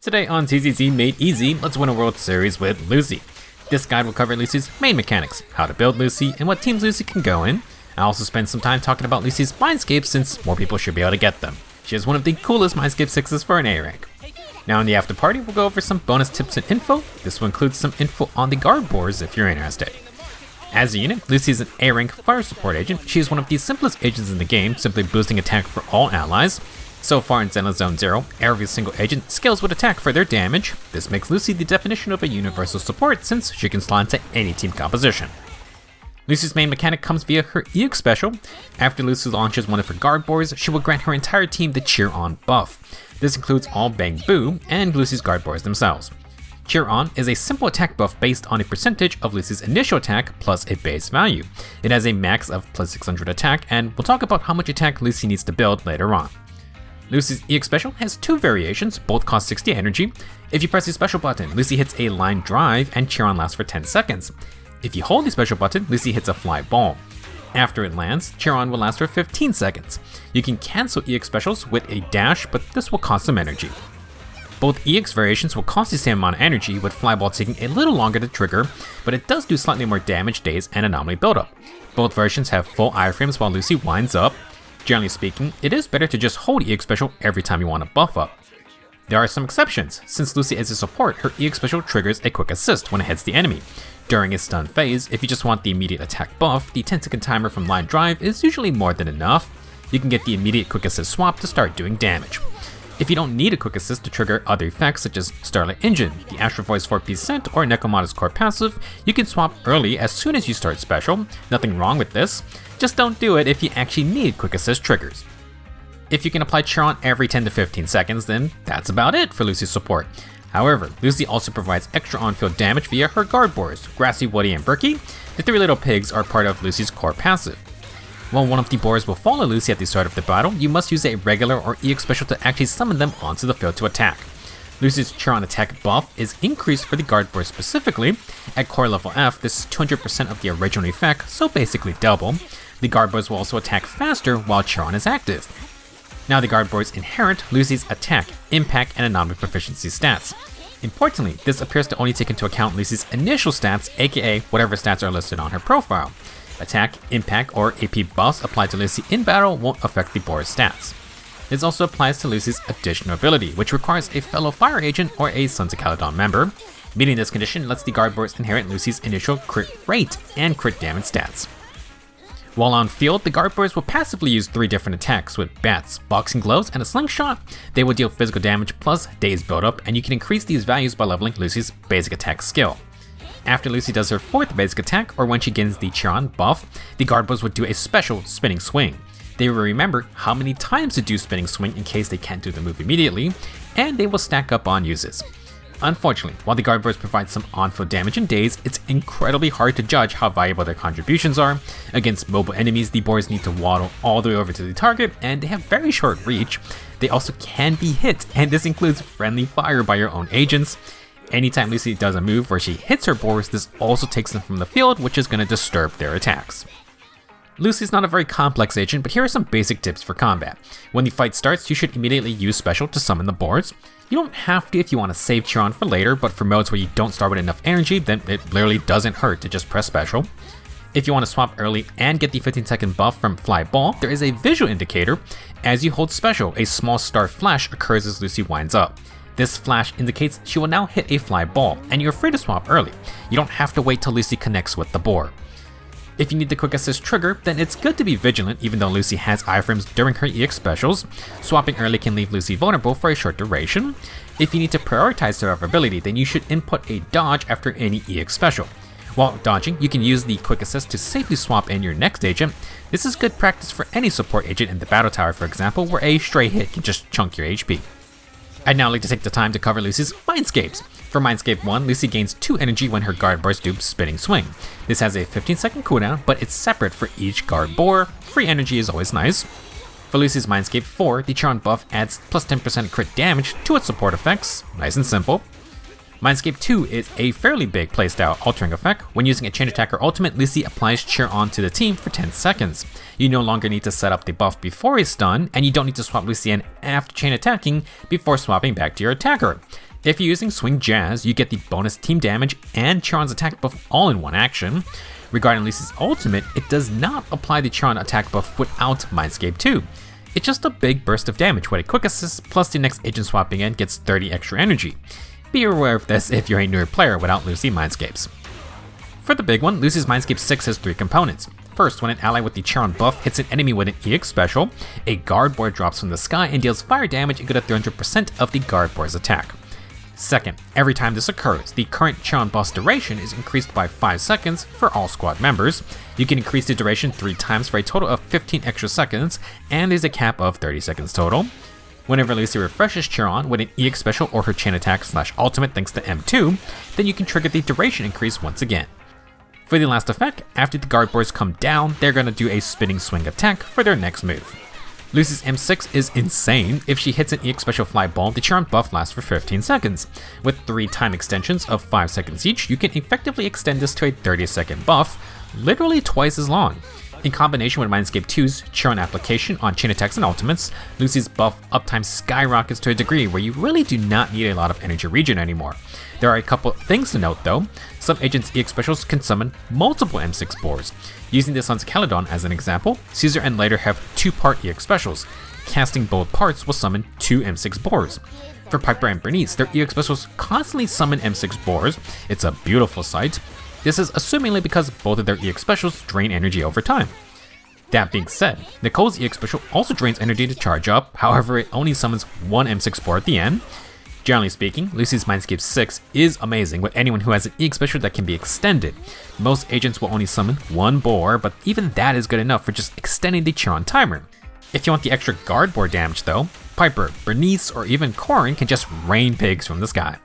Today on ZZZ Made Easy, let's win a World Series with Lucy. This guide will cover Lucy's main mechanics, how to build Lucy, and what teams Lucy can go in. I'll also spend some time talking about Lucy's Mindscapes since more people should be able to get them. She has one of the coolest Mindscape 6s for an A rank. Now in the after party, we'll go over some bonus tips and info. This will include some info on the Guard Boars if you're interested. As a unit, Lucy is an A rank fire support agent. She is one of the simplest agents in the game, simply boosting attack for all allies. So far in Zenless Zone Zero, every single agent scales with attack for their damage. This makes Lucy the definition of a universal support since she can slot into any team composition. Lucy's main mechanic comes via her EX special. After Lucy launches one of her Guard Boars, she will grant her entire team the Cheer On buff. This includes all Bang Boo and Lucy's Guard Boars themselves. Cheer On is a simple attack buff based on a percentage of Lucy's initial attack plus a base value. It has a max of plus 600 attack, and we'll talk about how much attack Lucy needs to build later on. Lucy's EX special has two variations, both cost 60 energy. If you press the special button, Lucy hits a line drive and Cheer On lasts for 10 seconds. If you hold the special button, Lucy hits a fly ball. After it lands, Cheer On will last for 15 seconds. You can cancel EX specials with a dash, but this will cost some energy. Both EX variations will cost the same amount of energy, with Flyball taking a little longer to trigger, but it does do slightly more damage, days, and anomaly buildup. Both versions have full iframes while Lucy winds up. Generally speaking, it is better to just hold EX special every time you want to buff up. There are some exceptions. Since Lucy is a support, her EX special triggers a quick assist when it hits the enemy. During its stun phase, if you just want the immediate attack buff, the 10-second timer from line drive is usually more than enough. You can get the immediate quick assist swap to start doing damage. If you don't need a quick assist to trigger other effects such as Starlight Engine, the Astral Voice 4%, or Necromod's core passive, you can swap early as soon as you start special. Nothing wrong with this. Just don't do it if you actually need quick assist triggers. If you can apply Cheer On every 10 to 15 seconds, then that's about it for Lucy's support. However, Lucy also provides extra on-field damage via her Guard Boars, Grassy, Woody, and Berkey. The three little pigs are part of Lucy's core passive. While one of the boars will follow Lucy at the start of the battle, you must use a regular or EX special to actually summon them onto the field to attack. Lucy's Cheer On attack buff is increased for the Guard Boars specifically. At core level F, this is 200% of the original effect, so basically double. The Guard Boars will also attack faster while Cheer On is active. Now the Guard Boars inherit Lucy's attack, impact, and anomaly proficiency stats. Importantly, this appears to only take into account Lucy's initial stats, aka whatever stats are listed on her profile. Attack, impact, or AP buffs applied to Lucy in battle won't affect the Boar's stats. This also applies to Lucy's additional ability, which requires a fellow fire agent or a Sons of Caledon member. Meeting this condition lets the Guard Boars inherit Lucy's initial crit rate and crit damage stats. While on field, the Guard Boars will passively use three different attacks with bats, boxing gloves, and a slingshot. They will deal physical damage plus days buildup, and you can increase these values by leveling Lucy's basic attack skill. After Lucy does her fourth basic attack, or when she gains the Cheer On buff, the Guard Boars will do a special spinning swing. They will remember how many times to do spinning swing in case they can't do the move immediately, and they will stack up on uses. Unfortunately, while the Guard Boars provide some on-field damage in days, it's incredibly hard to judge how valuable their contributions are. Against mobile enemies, the Boars need to waddle all the way over to the target, and they have very short reach. They also can be hit, and this includes friendly fire by your own agents. Anytime Lucy does a move where she hits her Boars, this also takes them from the field, which is going to disturb their attacks. Lucy's not a very complex agent, but here are some basic tips for combat. When the fight starts, you should immediately use special to summon the Boars. You don't have to if you want to save Cheer On for later, but for modes where you don't start with enough energy, then it literally doesn't hurt to just press special. If you want to swap early and get the 15-second buff from Fly Ball, there is a visual indicator. As you hold special, a small star flash occurs as Lucy winds up. This flash indicates she will now hit a Fly Ball, and you're free to swap early. You don't have to wait till Lucy connects with the Boar. If you need the quick assist trigger, then it's good to be vigilant even though Lucy has iframes during her EX specials. Swapping early can leave Lucy vulnerable for a short duration. If you need to prioritize survivability, then you should input a dodge after any EX special. While dodging, you can use the quick assist to safely swap in your next agent. This is good practice for any support agent in the battle tower, for example, where a stray hit can just chunk your HP. I'd now like to take the time to cover Lucy's Mindscapes. For Mindscape 1, Lucy gains 2 energy when her Guard Boars do Spinning Swing. This has a 15-second cooldown, but it's separate for each Guard Boar. Free energy is always nice. For Lucy's Mindscape 4, the Cheer On buff adds plus 10% crit damage to its support effects. Nice and simple. Mindscape 2 is a fairly big playstyle altering effect. When using a chain attacker ultimate, Lucy applies Cheer On to the team for 10 seconds. You no longer need to set up the buff before a stun, and you don't need to swap Lucy in after chain attacking before swapping back to your attacker. If you're using Swing Jazz, you get the bonus team damage and Charon's attack buff all in one action. Regarding Lucy's ultimate, it does not apply the Charon attack buff without Mindscape 2. It's just a big burst of damage with a quick assist, plus the next agent swapping in gets 30 extra energy. Be aware of this if you're a newer player without Lucy Mindscapes. For the big one, Lucy's Mindscape 6 has 3 components. First, when an ally with the Charon buff hits an enemy with an EX special, a Guard Boar drops from the sky and deals fire damage equal to 300% of the Guard Boar's attack. Second, every time this occurs, the current Charon buff's duration is increased by 5 seconds for all squad members. You can increase the duration 3 times for a total of 15 extra seconds, and there's a cap of 30 seconds total. Whenever Lucy refreshes Charon with an EX special or her chain attack / ultimate thanks to M2, then you can trigger the duration increase once again. For the last effect, after the Guard Boars come down, they're gonna do a spinning swing attack for their next move. Lucy's M6 is insane. If she hits an EX special fly ball, the Charon buff lasts for 15 seconds. With 3 time extensions of 5 seconds each, you can effectively extend this to a 30-second buff, literally twice as long. In combination with Mindscape 2's Charon application on chain attacks and ultimates, Lucy's buff uptime skyrockets to a degree where you really do not need a lot of energy regen anymore. There are a couple things to note though. Some agents' EX specials can summon multiple M6 Boars. Using this on Caledon as an example, Caesar and Lighter have 2-part EX specials. Casting both parts will summon 2 M6 Boars. For Piper and Bernice, their EX specials constantly summon M6 Boars. It's a beautiful sight. This is assumingly because both of their EX specials drain energy over time. That being said, Nicole's EX special also drains energy to charge up, however it only summons 1 M6 Boar at the end. Generally speaking, Lucy's Mindscape 6 is amazing with anyone who has an EX special that can be extended. Most agents will only summon 1 Boar, but even that is good enough for just extending the Charon timer. If you want the extra Guard Boar damage though, Piper, Bernice, or even Corin can just rain pigs from the sky.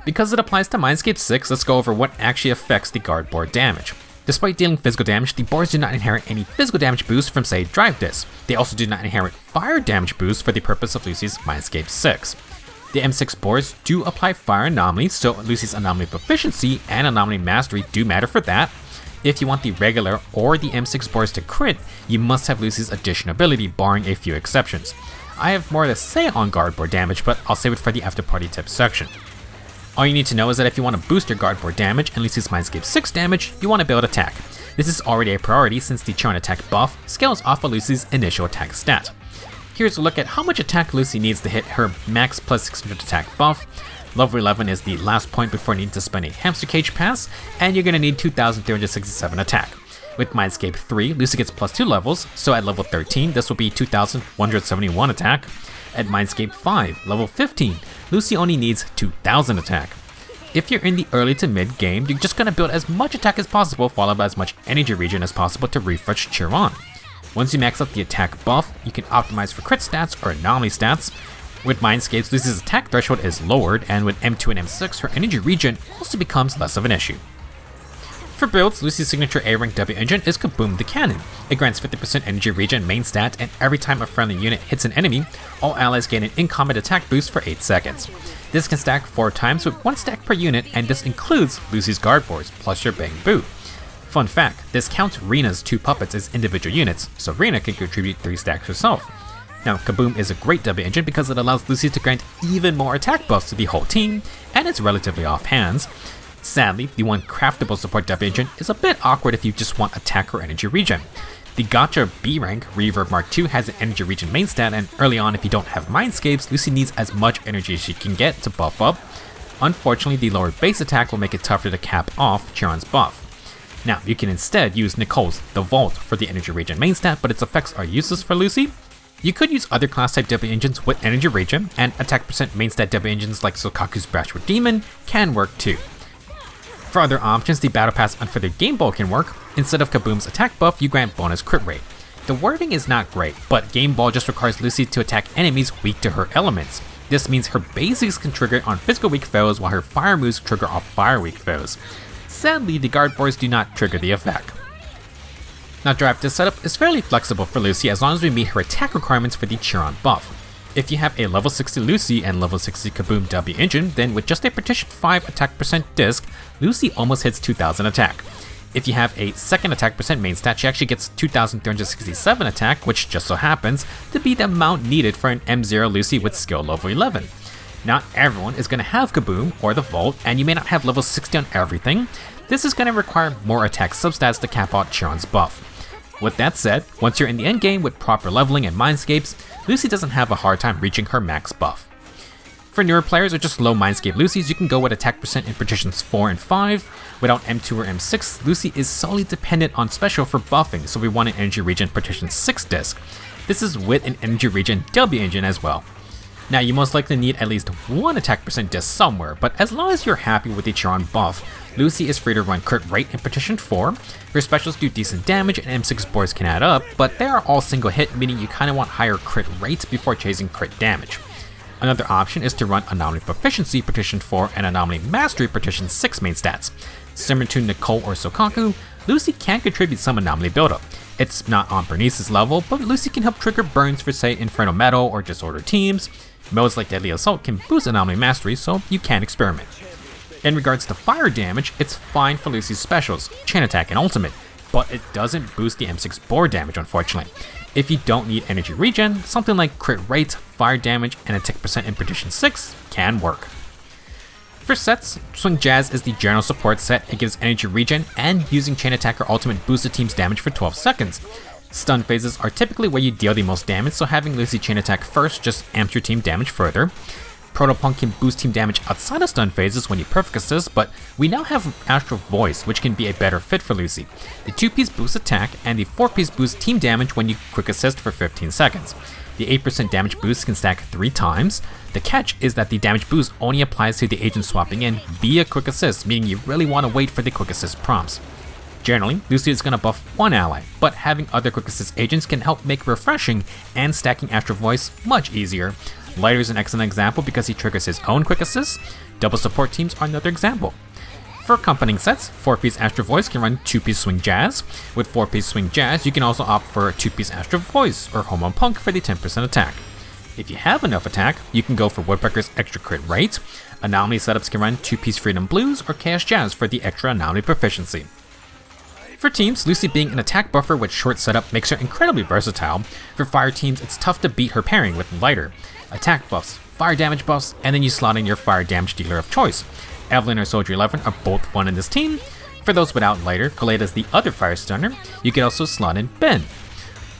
Because it applies to Mindscape 6, let's go over what actually affects the Guard Boar damage. Despite dealing physical damage, the Boars do not inherit any physical damage boost from say Drive Disc. They also do not inherit fire damage boost for the purpose of Lucy's Mindscape 6. The M6 Boars do apply fire anomalies, so Lucy's anomaly proficiency and anomaly mastery do matter for that. If you want the regular or the M6 Boars to crit, you must have Lucy's addition ability, barring a few exceptions. I have more to say on Guard Boar damage, but I'll save it for the after party tips section. All you need to know is that if you want to boost your Guard Boar damage and Lucy's Mindscape 6 damage, you want to build attack. This is already a priority since the Charon attack buff scales off of Lucy's initial attack stat. Here's a look at how much attack Lucy needs to hit her max plus 600 attack buff. Level 11 is the last point before needing to spend a hamster cage pass, and you're going to need 2,367 attack. With Mindscape 3, Lucy gets plus 2 levels, so at level 13 this will be 2,171 attack. At Mindscape 5, level 15, Lucy only needs 2,000 attack. If you're in the early to mid game, you're just going to build as much attack as possible followed by as much energy regen as possible to refresh Charon. Once you max out the attack buff, you can optimize for crit stats or anomaly stats. With Mindscapes, Lucy's attack threshold is lowered, and with M2 and M6, her energy regen also becomes less of an issue. For builds, Lucy's signature A-rank W engine is Kaboom the Cannon. It grants 50% energy regen main stat, and every time a friendly unit hits an enemy, all allies gain an in-combat attack boost for 8 seconds. This can stack 4 times with 1 stack per unit, and this includes Lucy's Guard Boars plus your Bang Boot. Fun fact, this counts Rena's 2 puppets as individual units, so Rena can contribute 3 stacks herself. Now, Kaboom is a great W engine because it allows Lucy to grant even more attack buffs to the whole team, and it's relatively off hands. Sadly, the one craftable support W engine is a bit awkward if you just want attack or energy regen. The Gotcha B rank Reverb Mark II has an energy regen main stat, and early on if you don't have Mindscapes, Lucy needs as much energy as she can get to buff up. Unfortunately, the lower base attack will make it tougher to cap off Charon's buff. Now, you can instead use Nicole's The Vault for the energy regen main stat, but its effects are useless for Lucy. You could use other class type W engines with energy regen, and attack percent main stat W engines like Sokaku's Brashwood Demon can work too. For other options, the Battle Pass Unfeathered Game Ball can work. Instead of Kaboom's attack buff, you grant bonus crit rate. The wording is not great, but Game Ball just requires Lucy to attack enemies weak to her elements. This means her basics can trigger on physical weak foes while her fire moves trigger off fire weak foes. Sadly, the Guard Boars do not trigger the effect. Now, Drive Disc setup is fairly flexible for Lucy as long as we meet her attack requirements for the Charon buff. If you have a level 60 Lucy and level 60 Kaboom W engine, then with just a Partition 5 attack percent disc, Lucy almost hits 2,000 attack. If you have a second attack percent main stat, she actually gets 2,367 attack, which just so happens to be the amount needed for an M0 Lucy with skill level 11. Not everyone is going to have Kaboom or the Volt, and you may not have level 60 on everything. This is going to require more attack substats to cap out Chiron's buff. With that said, once you're in the endgame with proper leveling and Mindscapes, Lucy doesn't have a hard time reaching her max buff. For newer players or just low Mindscape Lucys, you can go with attack percent in partitions 4 and 5. Without M2 or M6, Lucy is solely dependent on special for buffing, so we want an energy regen partition 6 disc. This is with an energy regen W engine as well. Now you most likely need at least one attack percent disc somewhere, but as long as you're happy with the Chiron buff, Lucy is free to run crit rate in partition 4. Her specials do decent damage and M6 boars can add up, but they are all single hit, meaning you kinda want higher crit rates before chasing crit damage. Another option is to run Anomaly Proficiency partition 4 and Anomaly Mastery partition 6 main stats. Similar to Nicole or Sokaku, Lucy can contribute some Anomaly buildup. It's not on Bernice's level, but Lucy can help trigger burns for say Inferno Metal or Disorder teams. Modes like Deadly Assault can boost Anomaly Mastery, so you can experiment. In regards to fire damage, it's fine for Lucy's specials, Chain Attack and Ultimate, but it doesn't boost the M6 boar damage unfortunately. If you don't need energy regen, something like crit rate, fire damage, and attack percent in partition 6 can work. For sets, Swing Jazz is the general support set. It gives energy regen and using Chain Attack or Ultimate boosts the team's damage for 12 seconds. Stun phases are typically where you deal the most damage, so having Lucy Chain Attack first just amps your team damage further. Protopunk can boost team damage outside of stun phases when you perfect assist, but we now have Astral Voice, which can be a better fit for Lucy. The 2-piece boosts attack, and the 4-piece boosts team damage when you quick assist for 15 seconds. The 8% damage boost can stack 3 times. The catch is that the damage boost only applies to the agent swapping in via quick assist, meaning you really want to wait for the quick assist prompts. Generally, Lucy is going to buff one ally, but having other quick assist agents can help make refreshing and stacking Astral Voice much easier. Lighter is an excellent example because he triggers his own quick assist. Double support teams are another example. For accompanying sets, 4-piece Astral Voice can run 2-piece Swing Jazz. With 4-piece Swing Jazz, you can also opt for a 2-piece Astral Voice or Hormone Punk for the 10% attack. If you have enough attack, you can go for Woodpecker's extra crit rate. Anomaly setups can run 2-piece Freedom Blues or Chaos Jazz for the extra anomaly proficiency. For teams, Lucy being an attack buffer with short setup makes her incredibly versatile. For fire teams, it's tough to beat her pairing with Lighter. Attack buffs, fire damage buffs, and then you slot in your fire damage dealer of choice. Evelyn or Soldier 11 are both fun in this team. For those without Lighter, Khaled is the other fire stunner. You can also slot in Ben.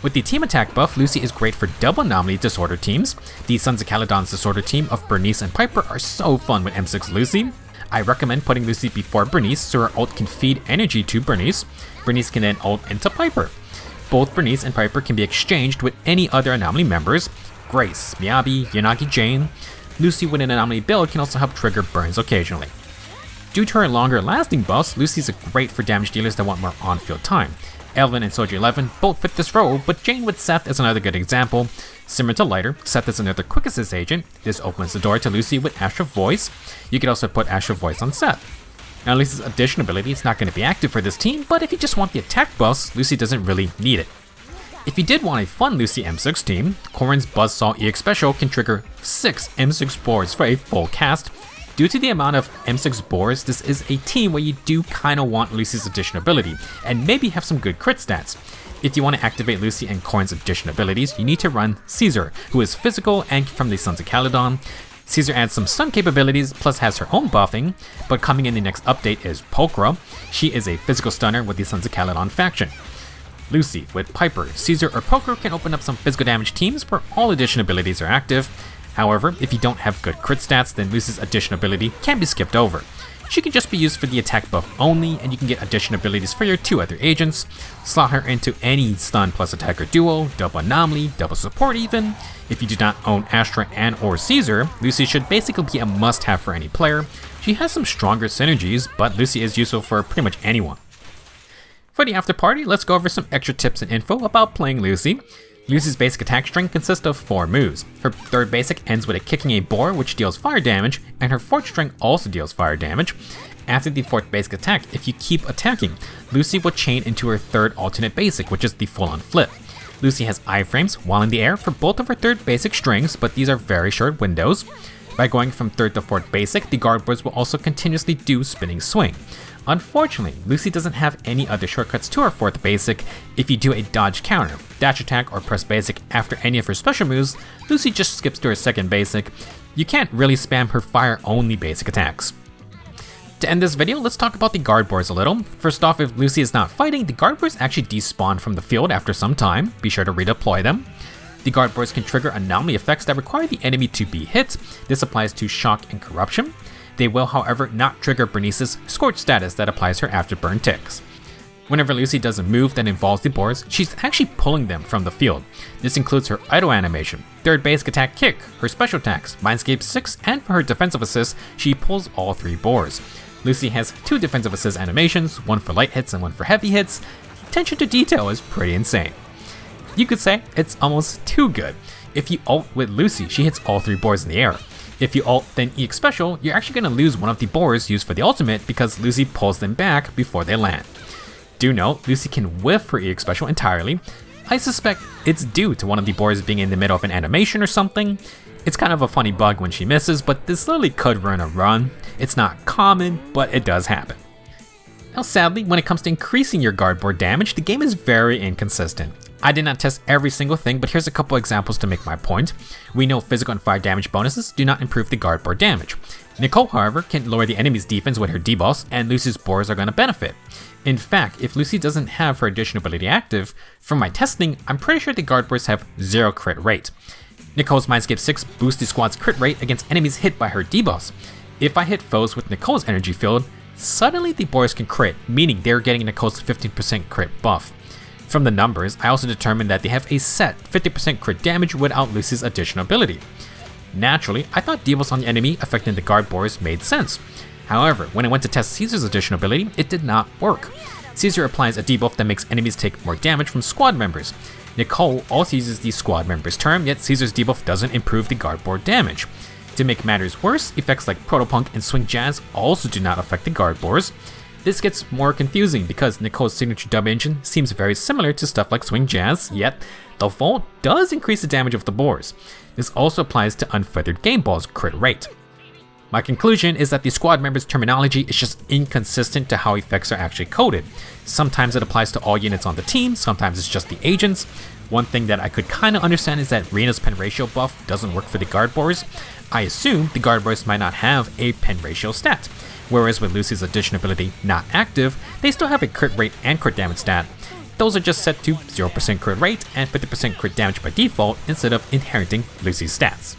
With the team attack buff, Lucy is great for double anomaly disorder teams. The Sons of Caledon's disorder team of Bernice and Piper are so fun with M6 Lucy. I recommend putting Lucy before Bernice so her ult can feed energy to Bernice. Bernice can then ult into Piper. Both Bernice and Piper can be exchanged with any other anomaly members. Grace, Miyabi, Yanagi Jane. Lucy with an anomaly build can also help trigger burns occasionally. Due to her longer lasting buffs, Lucy is great for damage dealers that want more on-field time. Evelyn and Soldier 11 both fit this role, but Jane with Seth is another good example. Similar to Lighter, Seth is another quick assist agent. This opens the door to Lucy with Astral Voice. You can also put Astral Voice on Seth. Now Lucy's addition ability is not going to be active for this team, but if you just want the attack buffs, Lucy doesn't really need it. If you did want a fun Lucy M6 team, Corrin's Buzzsaw EX Special can trigger 6 M6 boars for a full cast. Due to the amount of M6 boars, this is a team where you do kinda want Lucy's addition ability, and maybe have some good crit stats. If you want to activate Lucy and Corrin's addition abilities, you need to run Caesar, who is physical and from the Sons of Caledon. Caesar adds some stun capabilities, plus has her own buffing, but coming in the next update is Pokra. She is a physical stunner with the Sons of Caledon faction. Lucy with Piper, Caesar, or Poker can open up some physical damage teams where all addition abilities are active. However, if you don't have good crit stats, then Lucy's addition ability can be skipped over. She can just be used for the attack buff only, and you can get addition abilities for your 2 other agents. Slot her into any stun plus attacker duo, double anomaly, double support even. If you do not own Astra and or Caesar, Lucy should basically be a must-have for any player. She has some stronger synergies, but Lucy is useful for pretty much anyone. For the after party, let's go over some extra tips and info about playing Lucy. Lucy's basic attack string consists of 4 moves. Her 3rd basic ends with a kicking a boar, which deals fire damage, and her 4th string also deals fire damage. After the 4th basic attack, if you keep attacking, Lucy will chain into her 3rd alternate basic, which is the full-on flip. Lucy has iframes while in the air for both of her 3rd basic strings, but these are very short windows. By going from 3rd to 4th basic, the Guard Boars will also continuously do spinning swing. Unfortunately, Lucy doesn't have any other shortcuts to her 4th basic. If you do a dodge counter, dash attack, or press basic after any of her special moves, Lucy just skips to her 2nd basic. you can't really spam her fire-only basic attacks. To end this video, let's talk about the Guard Boars a little. First off, if Lucy is not fighting, the Guard Boars actually despawn from the field after some time. Be sure to redeploy them. The Guard Boars can trigger anomaly effects that require the enemy to be hit. This applies to Shock and Corruption. They will, however, not trigger Bernice's Scorch status that applies her Afterburn ticks. Whenever Lucy does a move that involves the Boars, she's actually pulling them from the field. This includes her idle animation, third basic attack kick, her special attacks, Mindscape 6, and for her defensive assist, she pulls all 3 Boars. Lucy has 2 defensive assist animations, one for light hits and one for heavy hits. Attention to detail is pretty insane. You could say it's almost too good. If you ult with Lucy, she hits all 3 Boars in the air. If you ult then EX special, you're actually going to lose one of the Boars used for the ultimate because Lucy pulls them back before they land. Do note, Lucy can whiff her EX special entirely. I suspect it's due to one of the Boars being in the middle of an animation or something. It's kind of a funny bug when she misses, but this literally could ruin a run. It's not common, but it does happen. Now sadly, when it comes to increasing your Guard Boar damage, the game is very inconsistent. I did not test every single thing, but here's a couple examples to make my point. We know physical and fire damage bonuses do not improve the Guard Boar damage. Nicole, however, can lower the enemy's defense with her debuffs, and Lucy's Boars are going to benefit. In fact, if Lucy doesn't have her additional ability active, from my testing, I'm pretty sure the Guard Boars have 0 crit rate. Nicole's Mindscape 6 boosts the squad's crit rate against enemies hit by her debuffs. If I hit foes with Nicole's energy field, suddenly the Boars can crit, meaning they're getting Nicole's 15% crit buff. From the numbers, I also determined that they have a set 50% crit damage without Lucy's additional ability. Naturally, I thought debuffs on the enemy affecting the Guard Boars made sense. However, when I went to test Caesar's additional ability, it did not work. Caesar applies a debuff that makes enemies take more damage from squad members. Nicole also uses the squad members term, yet Caesar's debuff doesn't improve the Guard Boar damage. To make matters worse, effects like Protopunk and Swing Jazz also do not affect the Guard Boars. This gets more confusing because Nicole's signature dub engine seems very similar to stuff like Swing Jazz, yet the Vault does increase the damage of the Boars. This also applies to Unfeathered Game Ball's crit rate. My conclusion is that the squad members' terminology is just inconsistent to how effects are actually coded. Sometimes it applies to all units on the team, sometimes it's just the agents. One thing that I could kinda understand is that Rena's pen ratio buff doesn't work for the Guard Boars. I assume the Guard Boars might not have a pen ratio stat, whereas with Lucy's addition ability not active, they still have a crit rate and crit damage stat. Those are just set to 0% crit rate and 50% crit damage by default instead of inheriting Lucy's stats.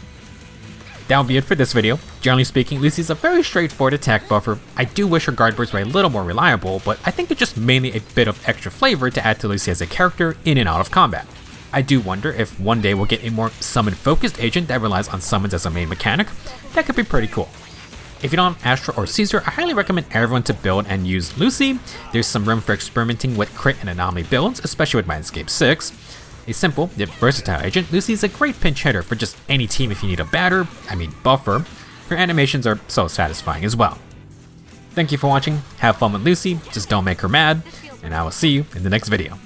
That'll be it for this video. Generally speaking, Lucy's a very straightforward attack buffer. I do wish her Guard Boars were a little more reliable, but I think they're just mainly a bit of extra flavor to add to Lucy as a character in and out of combat. I do wonder if one day we'll get a more summon-focused agent that relies on summons as a main mechanic. That could be pretty cool. If you don't have Astra or Caesar, I highly recommend everyone to build and use Lucy. There's some room for experimenting with crit and anomaly builds, especially with Mindscape 6. A simple yet versatile agent, Lucy is a great pinch hitter for just any team if you need a buffer. Her animations are so satisfying as well. Thank you for watching, have fun with Lucy, just don't make her mad, and I will see you in the next video.